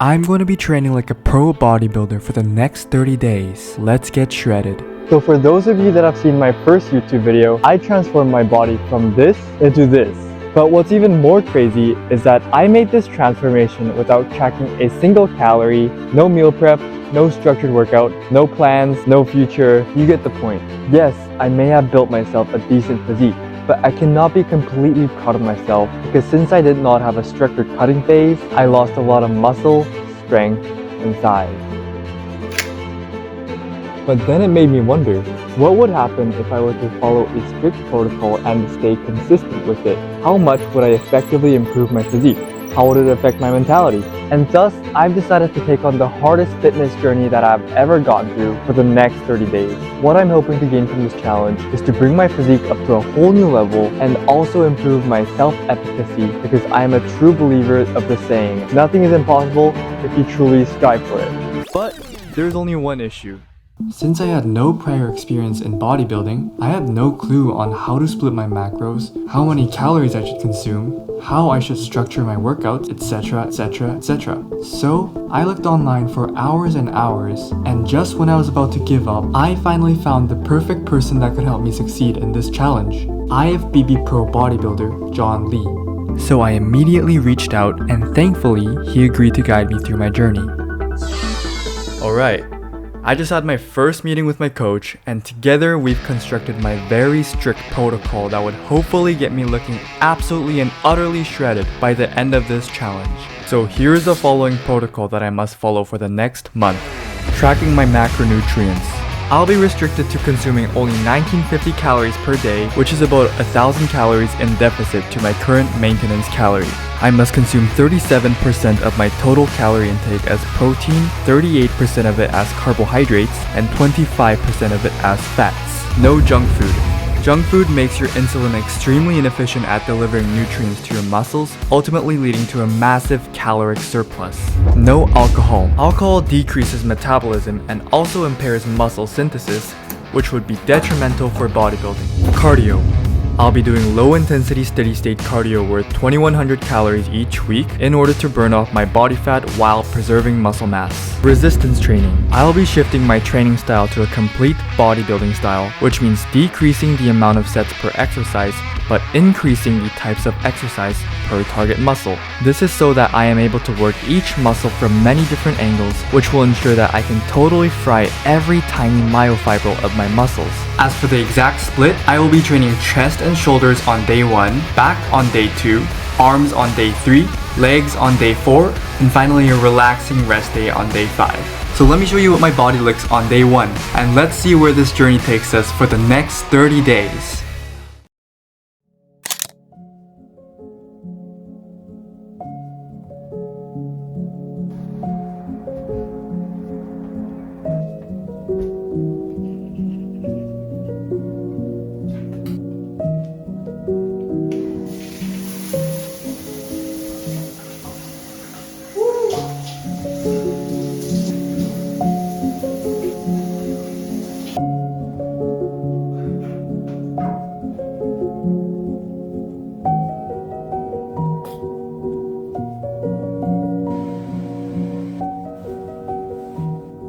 I'm going to be training like a pro bodybuilder for the next 30 days. Let's get shredded. So for those of you that have seen my first YouTube video, I transformed my body from this into this. But what's even more crazy is that I made this transformation without tracking a single calorie, no meal prep, no structured workout, no plans, no future. You get the point. Yes, I may have built myself a decent physique, but I cannot be completely proud of myself because since I did not have a structured cutting phase, I lost a lot of muscle, strength, and size. But then it made me wonder, what would happen if I were to follow a strict protocol and stay consistent with it? How much would I effectively improve my physique? How would it affect my mentality? And thus, I've decided to take on the hardest fitness journey that I've ever gone through for the next 30 days. What I'm hoping to gain from this challenge is to bring my physique up to a whole new level and also improve my self-efficacy because I am a true believer of the saying, nothing is impossible if you truly strive for it. But there's only one issue. Since I had no prior experience in bodybuilding, I had no clue on how to split my macros, how many calories I should consume, how I should structure my workouts, etc, etc, etc. So, I looked online for hours and hours, and just when I was about to give up, I finally found the perfect person that could help me succeed in this challenge. IFBB Pro bodybuilder, John Lee. So I immediately reached out, and thankfully, he agreed to guide me through my journey. Alright. I just had my first meeting with my coach, and together we've constructed my very strict protocol that would hopefully get me looking absolutely and utterly shredded by the end of this challenge. So here's the following protocol that I must follow for the next month. Tracking my macronutrients. I'll be restricted to consuming only 1950 calories per day, which is about 1,000 calories in deficit to my current maintenance calorie. I must consume 37% of my total calorie intake as protein, 38% of it as carbohydrates, and 25% of it as fats. No junk food. Junk food makes your insulin extremely inefficient at delivering nutrients to your muscles, ultimately leading to a massive caloric surplus. No alcohol. Alcohol decreases metabolism and also impairs muscle synthesis, which would be detrimental for bodybuilding. Cardio. I'll be doing low-intensity steady-state cardio worth 2100 calories each week in order to burn off my body fat while preserving muscle mass. Resistance training. I'll be shifting my training style to a complete bodybuilding style, which means decreasing the amount of sets per exercise, but increasing the types of exercise per target muscle. This is so that I am able to work each muscle from many different angles, which will ensure that I can totally fry every tiny myofibril of my muscles. As for the exact split, I will be training chest and shoulders on day 1, back on day 2, arms on day 3, legs on day 4, and finally a relaxing rest day on day 5. So let me show you what my body looks on day 1, and let's see where this journey takes us for the next 30 days.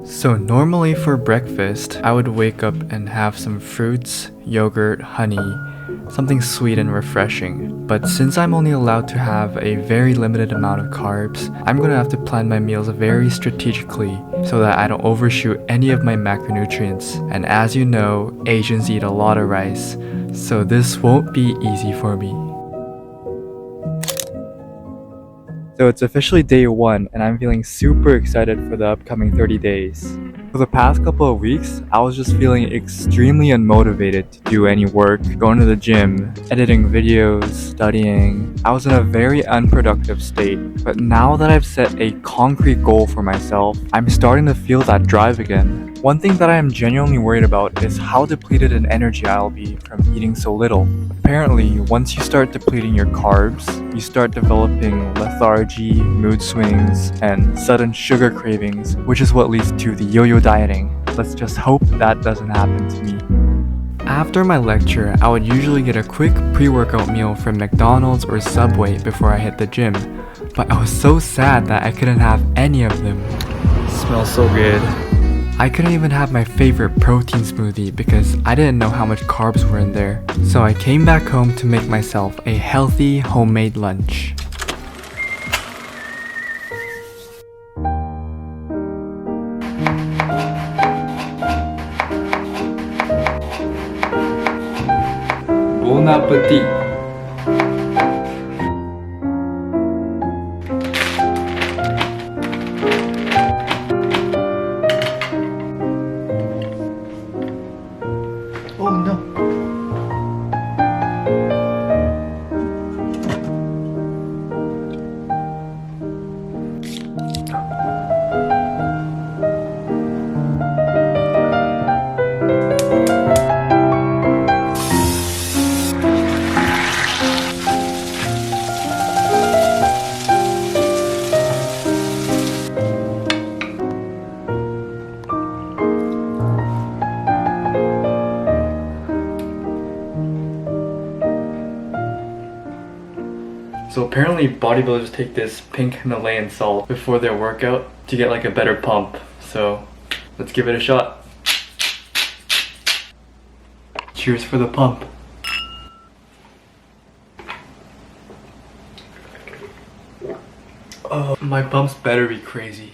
So normally for breakfast, I would wake up and have some fruits, yogurt, honey, something sweet and refreshing. But since I'm only allowed to have a very limited amount of carbs, I'm gonna have to plan my meals very strategically so that I don't overshoot any of my macronutrients. And as you know, Asians eat a lot of rice, so this won't be easy for me. So it's officially day 1 and I'm feeling super excited for the upcoming 30 days. For the past couple of weeks, I was just feeling extremely unmotivated to do any work, going to the gym, editing videos, studying. I was in a very unproductive state, but now that I've set a concrete goal for myself, I'm starting to feel that drive again. One thing that I am genuinely worried about is how depleted in energy I'll be from eating so little. Apparently, once you start depleting your carbs, you start developing lethargy, mood swings, and sudden sugar cravings, which is what leads to the yo-yo dieting. Let's just hope that doesn't happen to me. After my lecture, I would usually get a quick pre-workout meal from McDonald's or Subway before I hit the gym. but I was so sad that I couldn't have any of them. Smells so good. I couldn't even have my favorite protein smoothie because I didn't know how much carbs were in there. So I came back home to make myself a healthy homemade lunch. Bon appetit! Oh no. So apparently bodybuilders take this pink Himalayan salt before their workout to get like a better pump. So let's give it a shot. Cheers for the pump. Oh, my pumps better be crazy.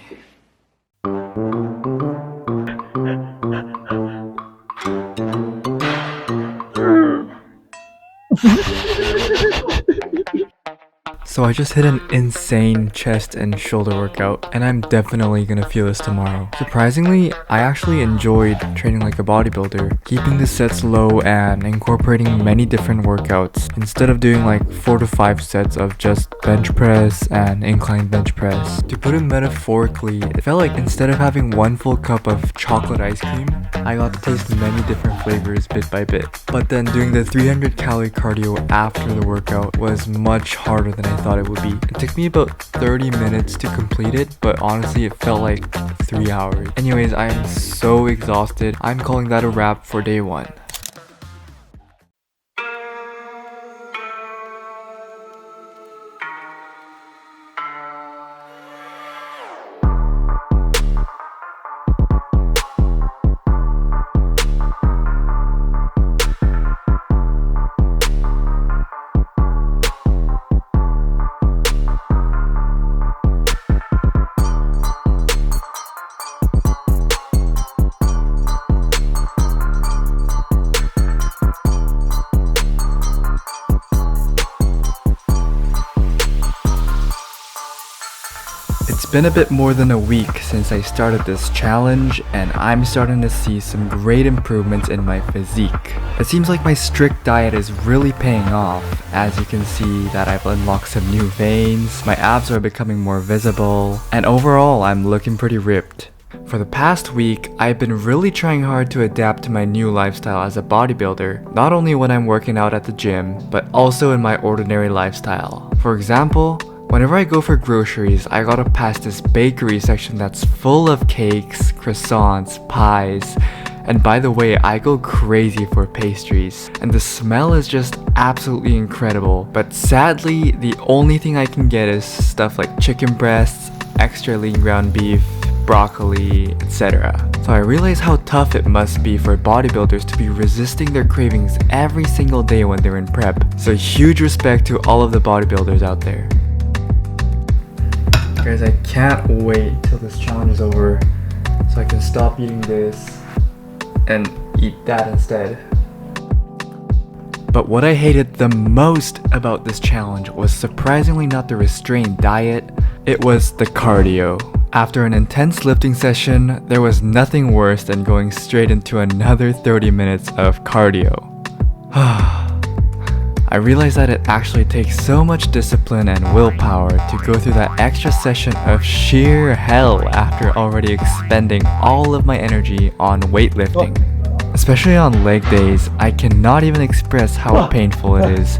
So I just hit an insane chest and shoulder workout, and I'm definitely gonna feel this tomorrow. Surprisingly, I actually enjoyed training like a bodybuilder, keeping the sets low and incorporating many different workouts instead of doing like 4 to 5 sets of just bench press and incline bench press. To put it metaphorically, it felt like instead of having one full cup of chocolate ice cream, I got to taste many different flavors bit by bit. But then doing the 300 calorie cardio after the workout was much harder than I thought it would be. It took me about 30 minutes to complete it, but honestly it felt like 3 hours. Anyways, I am so exhausted. I'm calling that a wrap for day 1. It's been a bit more than a week since I started this challenge, and I'm starting to see some great improvements in my physique. It seems like my strict diet is really paying off. As you can see that I've unlocked some new veins, my abs are becoming more visible, and overall I'm looking pretty ripped. For the past week, I've been really trying hard to adapt to my new lifestyle as a bodybuilder, not only when I'm working out at the gym, but also in my ordinary lifestyle. For example, whenever I go for groceries, I gotta pass this bakery section that's full of cakes, croissants, pies, and by the way, I go crazy for pastries, and the smell is just absolutely incredible. But sadly, the only thing I can get is stuff like chicken breasts, extra lean ground beef, broccoli, etc. So I realize how tough it must be for bodybuilders to be resisting their cravings every single day when they're in prep. So huge respect to all of the bodybuilders out there. Guys, I can't wait till this challenge is over so I can stop eating this and eat that instead. But what I hated the most about this challenge was surprisingly not the restrained diet, it was the cardio. After an intense lifting session, there was nothing worse than going straight into another 30 minutes of cardio. I realized that it actually takes so much discipline and willpower to go through that extra session of sheer hell after already expending all of my energy on weightlifting. Especially on leg days, I cannot even express how painful it is.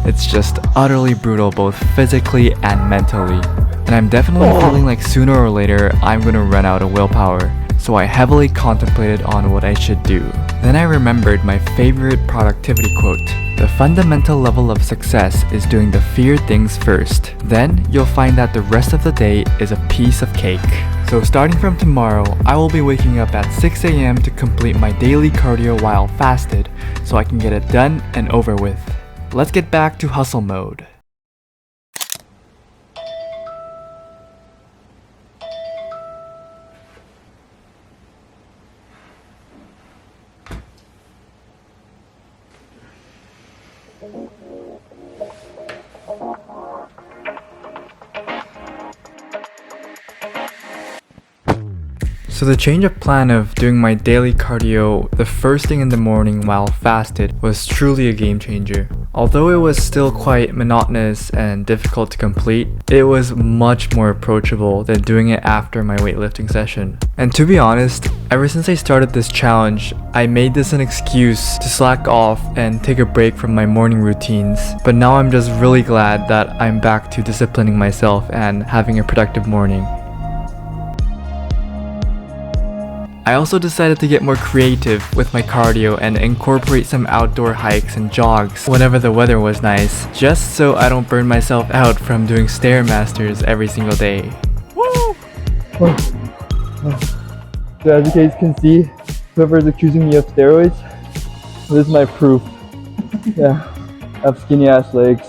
It's just utterly brutal both physically and mentally. And I'm definitely feeling like sooner or later I'm gonna run out of willpower. so I heavily contemplated on what I should do. Then I remembered my favorite productivity quote: "The fundamental level of success is doing the feared things first. Then you'll find that the rest of the day is a piece of cake." So starting from tomorrow, I will be waking up at 6 a.m. to complete my daily cardio while fasted, so I can get it done and over with. Let's get back to hustle mode. So the change of plan of doing my daily cardio the first thing in the morning while fasted was truly a game changer. Although it was still quite monotonous and difficult to complete, it was much more approachable than doing it after my weightlifting session. And to be honest, ever since I started this challenge, I made this an excuse to slack off and take a break from my morning routines. But now I'm just really glad that I'm back to disciplining myself and having a productive morning. I also decided to get more creative with my cardio and incorporate some outdoor hikes and jogs whenever the weather was nice, just so I don't burn myself out from doing Stairmasters every single day. Woo! So as you guys can see, whoever is accusing me of steroids, this is my proof. Yeah, I have skinny ass legs.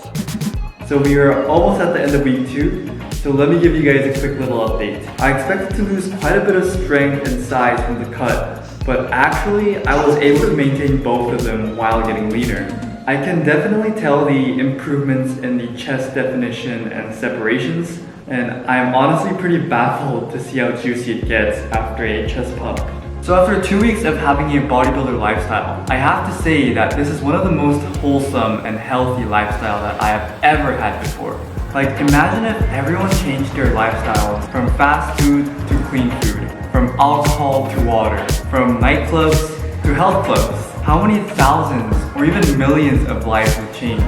So we are almost at the end of week 2. So let me give you guys a quick little update. I expected to lose quite a bit of strength and size from the cut, but actually I was able to maintain both of them while getting leaner. I can definitely tell the improvements in the chest definition and separations, and I'm honestly pretty baffled to see how juicy it gets after a chest pump. So after 2 weeks of having a bodybuilder lifestyle, I have to say that this is one of the most wholesome and healthy lifestyle that I have ever had before. Like, imagine if everyone changed their lifestyles from fast food to clean food, from alcohol to water, from nightclubs to health clubs. How many thousands or even millions of lives would change?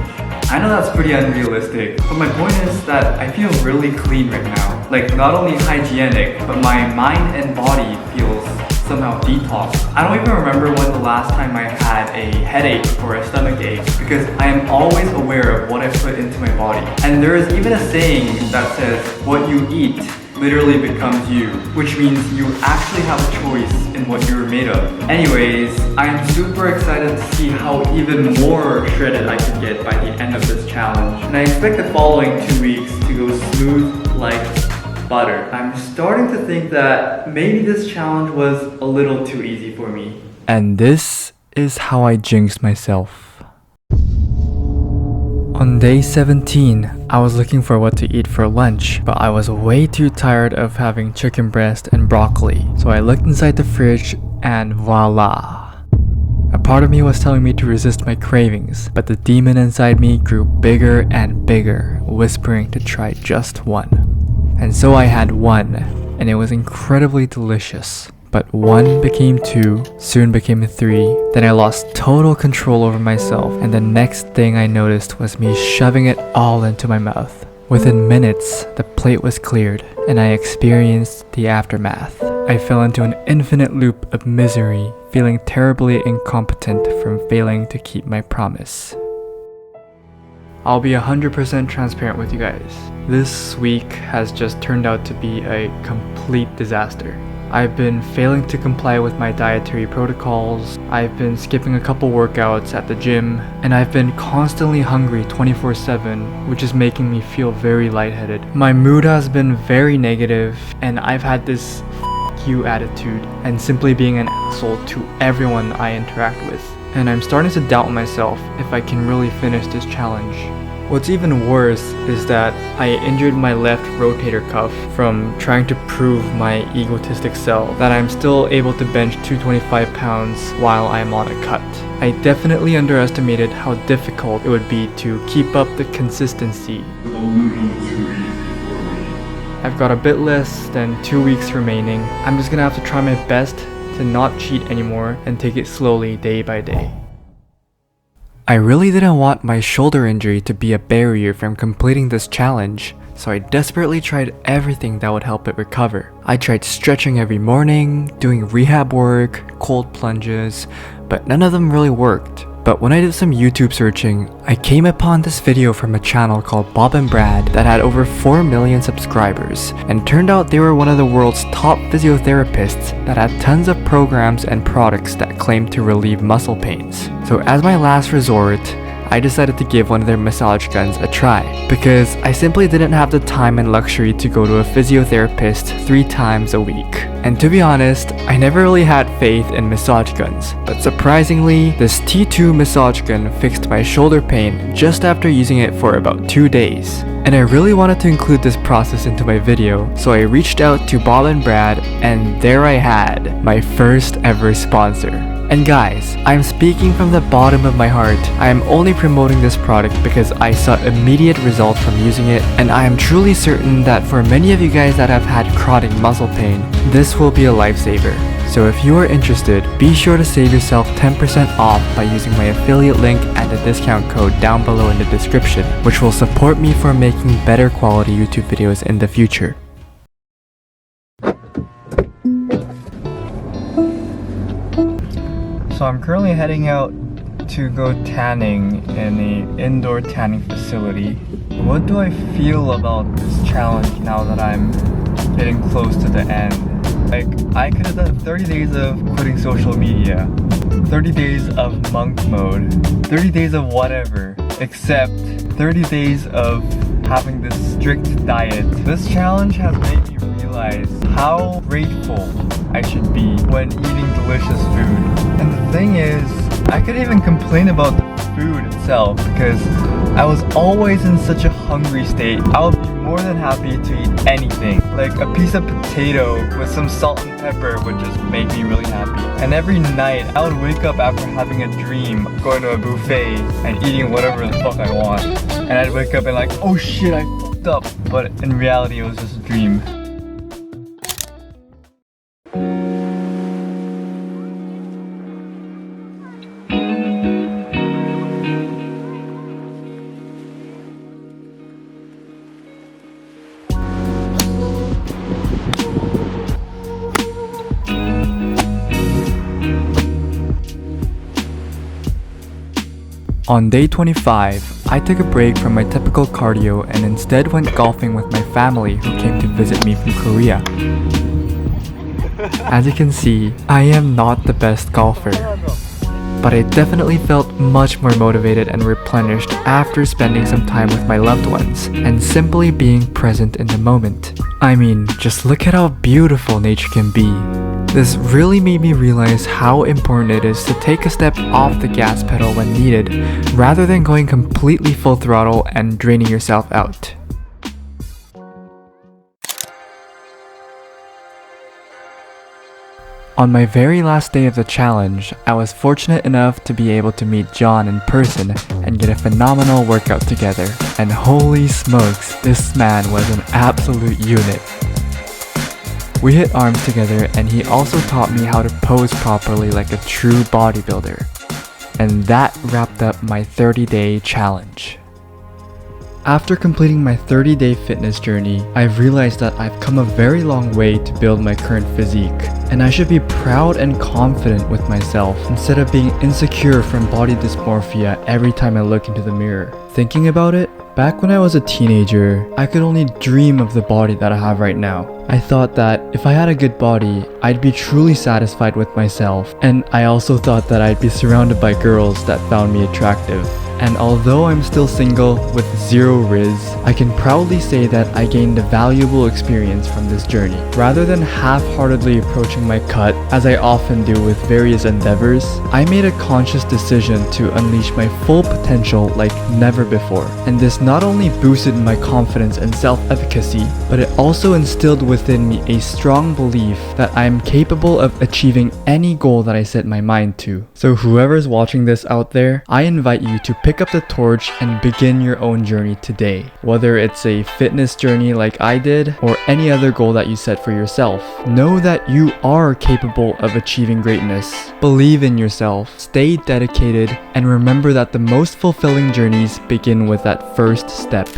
I know that's pretty unrealistic, but my point is that I feel really clean right now. Like, not only hygienic, but my mind and body feels somehow detoxed. I don't even remember when the last time I had a headache or a stomach ache, because I am always aware of what I put into my body. And there is even a saying that says, what you eat literally becomes you, which means you actually have a choice in what you're made of. Anyways, I'm super excited to see how even more shredded I can get by the end of this challenge. And I expect the following 2 weeks to go smooth like butter. I'm starting to think that maybe this challenge was a little too easy for me. And this is how I jinxed myself. On day 17, I was looking for what to eat for lunch, but I was way too tired of having chicken breast and broccoli. So I looked inside the fridge and voila. A part of me was telling me to resist my cravings, but the demon inside me grew bigger and bigger, whispering to try just one. And so I had one, and it was incredibly delicious. But 1 became 2, soon became 3, then I lost total control over myself, and the next thing I noticed was me shoving it all into my mouth. Within minutes, the plate was cleared, and I experienced the aftermath. I fell into an infinite loop of misery, feeling terribly incompetent from failing to keep my promise. I'll be 100% transparent with you guys. This week has just turned out to be a complete disaster. I've been failing to comply with my dietary protocols, I've been skipping a couple workouts at the gym, and I've been constantly hungry 24/7, which is making me feel very lightheaded. My mood has been very negative, and I've had this "f*** you" attitude and simply being an asshole to everyone I interact with. And I'm starting to doubt myself if I can really finish this challenge. What's even worse is that I injured my left rotator cuff from trying to prove my egotistic self that I'm still able to bench 225 pounds while I'm on a cut. I definitely underestimated how difficult it would be to keep up the consistency. I've got a bit less than 2 weeks remaining. I'm just gonna have to try my best to not cheat anymore and take it slowly day by day. I really didn't want my shoulder injury to be a barrier from completing this challenge, so I desperately tried everything that would help it recover. I tried stretching every morning, doing rehab work, cold plunges, but none of them really worked. But when I did some YouTube searching, I came upon this video from a channel called Bob and Brad that had over 4 million subscribers, and turned out they were one of the world's top physiotherapists that had tons of programs and products that claimed to relieve muscle pains. So as my last resort, I decided to give one of their massage guns a try, because I simply didn't have the time and luxury to go to a physiotherapist 3 times a week. And to be honest, I never really had faith in massage guns, but surprisingly, this T2 massage gun fixed my shoulder pain just after using it for about 2 days. And I really wanted to include this process into my video, so I reached out to Bob and Brad, and there I had my first ever sponsor. And guys, I'm speaking from the bottom of my heart. I am only promoting this product because I saw immediate results from using it, and I am truly certain that for many of you guys that have had chronic muscle pain, this will be a lifesaver. So if you are interested, be sure to save yourself 10% off by using my affiliate link and the discount code down below in the description, which will support me for making better quality YouTube videos in the future. So I'm currently heading out to go tanning in an indoor tanning facility. What do I feel about this challenge now that I'm getting close to the end? Like, I could have done 30 days of quitting social media, 30 days of monk mode, 30 days of whatever, except 30 days of having this strict diet. This challenge has made me realize how grateful I should be when eating delicious food. And the thing is, I could even complain about the food itself because I was always in such a hungry state. I would be more than happy to eat anything. Like a piece of potato with some salt and pepper would just make me really happy. And every night, I would wake up after having a dream of going to a buffet and eating whatever the fuck I want. And I'd wake up and like, oh shit, I fucked up. But in reality, it was just a dream. On day 25, I took a break from my typical cardio and instead went golfing with my family who came to visit me from Korea. As you can see, I am not the best golfer, but I definitely felt much more motivated and replenished after spending some time with my loved ones and simply being present in the moment. I mean, just look at how beautiful nature can be. This really made me realize how important it is to take a step off the gas pedal when needed, rather than going completely full throttle and draining yourself out. On my very last day of the challenge, I was fortunate enough to be able to meet John in person and get a phenomenal workout together. And holy smokes, this man was an absolute unit. We hit arms together and he also taught me how to pose properly like a true bodybuilder. And that wrapped up my 30-day challenge. After completing my 30-day fitness journey, I've realized that I've come a very long way to build my current physique, and I should be proud and confident with myself instead of being insecure from body dysmorphia every time I look into the mirror. Thinking about it, back when I was a teenager, I could only dream of the body that I have right now. I thought that if I had a good body, I'd be truly satisfied with myself, and I also thought that I'd be surrounded by girls that found me attractive. And although I'm still single with zero riz, I can proudly say that I gained a valuable experience from this journey. Rather than half-heartedly approaching my cut, as I often do with various endeavors, I made a conscious decision to unleash my full potential like never before. And this not only boosted my confidence and self-efficacy, but it also instilled within me a strong belief that I am capable of achieving any goal that I set my mind to. So whoever's watching this out there, I invite you to pick up the torch and begin your own journey today. Whether it's a fitness journey like I did, or any other goal that you set for yourself, know that you are capable of achieving greatness. Believe in yourself, stay dedicated, and remember that the most fulfilling journeys begin with that first step.